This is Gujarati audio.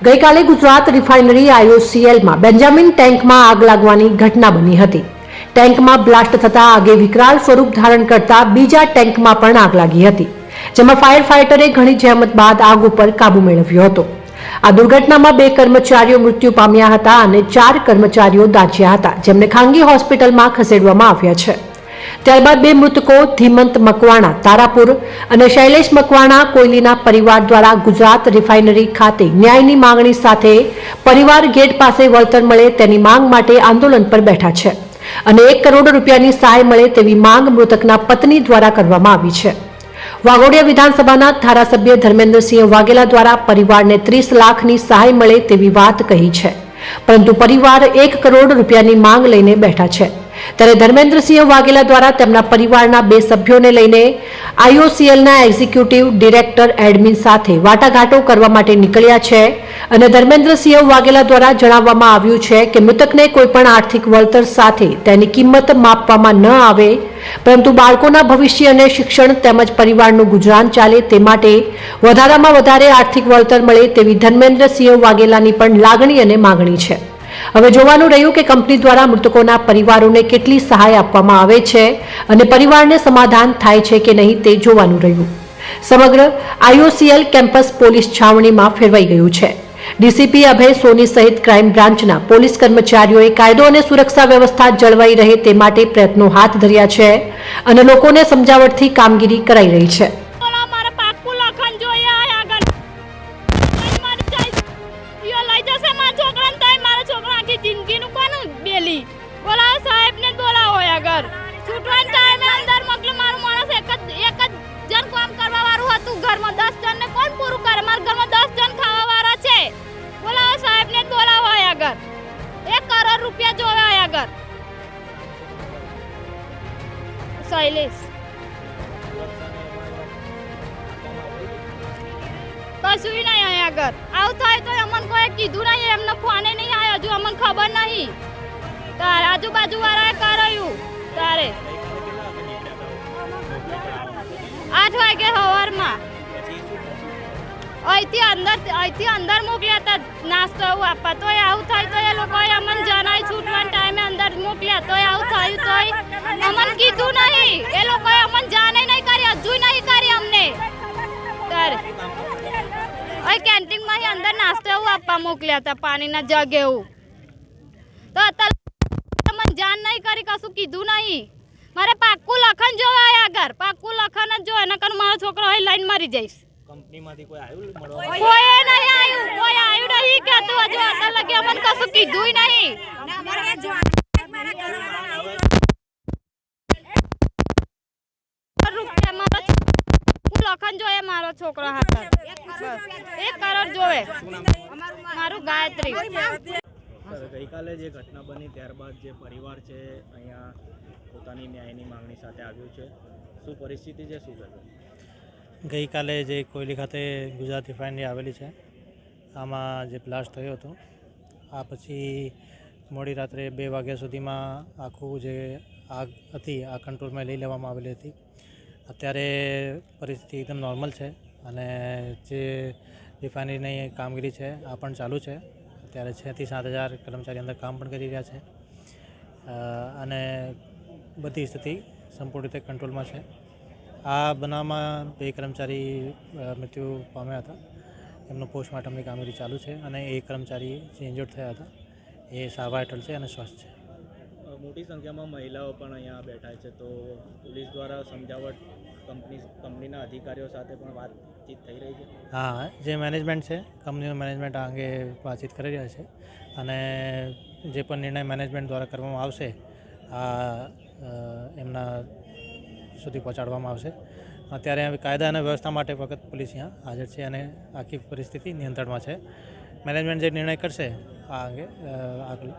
ગઈકાલે ગુજરાત રિફાઇનરી IOCLમાં બેન્જામિન ટેન્કમાં આગ લાગવાની ઘટના બની હતી। ટેન્કમાં બ્લાસ્ટ થતા આગે વિકરાળ સ્વરૂપ ધારણ કરતા બીજા ટેન્કમાં પણ આગ લાગી હતી, જેમાં ફાયર ફાઇટરે ઘણી જહેમત બાદ આગ ઉપર કાબુ મેળવ્યો હતો। આ દુર્ઘટનામાં 2 કર્મચારીઓ મૃત્યુ પામ્યા હતા અને 4 કર્મચારીઓ દાઝ્યા હતા, જેમને ખાનગી હોસ્પિટલમાં ખસેડવામાં આવ્યા છે। ત્યારબાદ 2 મૃતકો ધીમંત મકવાણા તારાપુર અને શૈલેષ મકવાણા કોયલીના પરિવાર દ્વારા ગુજરાત રિફાઇનરી ખાતે ન્યાયની માંગણી સાથે પરિવાર ગેટ પાસે વળતર મળે તેની માંગ માટે આંદોલન પર બેઠા છે અને 1 કરોડ રૂપિયાની સહાય મળે તેવી માંગ મૃતકના પત્ની દ્વારા કરવામાં આવી છે। વાઘોડિયા વિધાનસભાના ધારાસભ્ય ધર્મેન્દ્રસિંહ વાઘેલા દ્વારા પરિવારને 30 લાખની સહાય મળે તેવી વાત કહી છે, પરંતુ પરિવાર 1 કરોડ રૂપિયાની માંગ લઈને બેઠા છે। ત્યારે ધર્મેન્દ્રસિંહ વાઘેલા દ્વારા તેમના પરિવારના 2 સભ્યોને લઈને IOCLના એક્ઝિક્યુટિવ ડિરેક્ટર એડમિન સાથે વાટાઘાટો કરવા માટે નીકળ્યા છે અને ધર્મેન્દ્રસિંહ વાઘેલા દ્વારા જણાવવામાં આવ્યું છે કે મૃતકને કોઈપણ આર્થિક વળતર સાથે તેની કિંમત માપવામાં ન આવે, પરંતુ બાળકોના ભવિષ્ય અને શિક્ષણ તેમજ પરિવારનું ગુજરાન ચાલે તે માટે વધારામાં વધારે આર્થિક વળતર મળે તેવી ધર્મેન્દ્રસિંહ વાઘેલાની પણ લાગણી અને માંગણી છે। હવે જોવાનું રહ્યું કે કંપની દ્વારા મૃતકોના પરિવારોને કેટલી સહાય આપવામાં આવે છે અને પરિવારને સમાધાન થાય છે કે નહીં તે જોવાનું રહ્યું। સમગ્ર IOCL કેમ્પસ પોલીસ છાવણીમાં ફેરવાઈ ગયું છે। ડીસીપી અભય સોની સહિત ક્રાઇમ બ્રાન્ચના પોલીસ કર્મચારીઓએ કાયદો અને સુરક્ષા વ્યવસ્થા જળવાઈ રહે તે માટે પ્રયત્નો હાથ ધર્યા છે અને લોકોને સમજાવટથી કામગીરી કરાઈ રહી છે। જિંદગીનું કોનું બેલી બોલાવો, સાહેબને બોલાવો। અગર છૂટવાના ટાઈમે અંદર મોકલો। મારું માણસ એક જ જણ કામ કરવા વાળું હતું ઘરમાં, 10 જણને કોણ પૂરું કરે? મારા ઘરમાં 10 જણ ખાવા વાળા છે। બોલાવો, સાહેબને બોલાવો। અગર 1 કરોડ રૂપિયા જોવે। અગર શૈલેષ કશું નહીં। અગર આવું થાય તો અમને કોઈ કીધું નહીં, એમને ફોને નહીં આવ્યો, હજુ અમને ખબર નહીં। તારે આજુબાજુ વાળાએ કરાયું તારે 8 વાગે સવારમાં અહીંથી અંદર મોકલ્યા હતા નાસ્તો આપવા, તો આવું થાય તો એ લોકોએ અમને જણાય છૂટવાના ટાઈમે અંદર મોકલ્યા, તો આવું થયું તો અમને કીધું નહીં। એ લોકોએ અમને જાણે નહીં કરી, હજુ નહીં કરી અમને। તારે કેન્ટીનમાં અંદર નાસ્તો એવું આપવા મોકલ્યા હતા, પાણીના જગ એવું, તો અત્યારે મને જાણ નહીં કરી, કશું કીધું નહીં। મારે પાક્કું લખન જોવા આગળ, પાક્કું લખન જ જો, એના કારણ મારો છોકરો અહીં લઈને મરી જઈશ। કંપનીમાંથી કોઈ આવ્યું કોઈ નહીં આવ્યું, કોઈ આવ્યું નહીં કહેતું, હજુ અત્યારે લગી અમને કશું કીધું નહીં। લખન જોઈએ મારો છોકરો હાથ, 1 કરોડ જોવે। મારું ગાયત્રી। ગઈકાલે જે ઘટના બની ત્યારબાદ જે પરિવાર છે અહીંયા પોતાની ન્યાયની માંગણી સાથે આવ્યું છે, શું પરિસ્થિતિ છે, શું થયું? ગઈકાલે જે કોયલી ખાતે ગુજરાત રિફાઇનરી આવેલી છે, આમાં જે બ્લાસ્ટ થયો હતો, આ પછી મોડી રાત્રે 2 વાગ્યા સુધીમાં આખું જે આગ હતી આ કંટ્રોલમાં લઈ લેવામાં આવેલી હતી। અત્યારે પરિસ્થિતિ એકદમ નોર્મલ છે અને જે રિફાઇનરીની કામગીરી છે આ પણ ચાલુ છે। અત્યારે 6 થી 7 હજાર કર્મચારી અંદર કામ પણ કરી રહ્યા છે અને બધી સ્થિતિ સંપૂર્ણ રીતે કંટ્રોલમાં છે। આ બનાવમાં 2 કર્મચારી મૃત્યુ પામ્યા હતા, એમનું પોસ્ટમોર્ટમની કામગીરી ચાલુ છે અને 1 કર્મચારી જે ઇન્જર્ડ થયા હતા એ સારવાર હેઠળ છે અને સ્વસ્થ છે। મોટી સંખ્યામાં મહિલાઓ પણ અહીંયા બેઠા છે, તો પોલીસ દ્વારા સમજાવટ કંપનીના અધિકારીઓ સાથે પણ વાતચીત થઈ રહી છે? હા, જે મેનેજમેન્ટ છે, કંપનીનું મેનેજમેન્ટ આ અંગે વાતચીત કરી રહ્યા છે અને જે પણ નિર્ણય મેનેજમેન્ટ દ્વારા કરવામાં આવશે આ એમના સુધી પહોંચાડવામાં આવશે। અત્યારે કાયદા અને વ્યવસ્થા માટે વખત પોલીસ અહીંયા હાજર છે અને આખી પરિસ્થિતિ નિયંત્રણમાં છે। મેનેજમેન્ટ જે નિર્ણય કરશે આ અંગે આગળ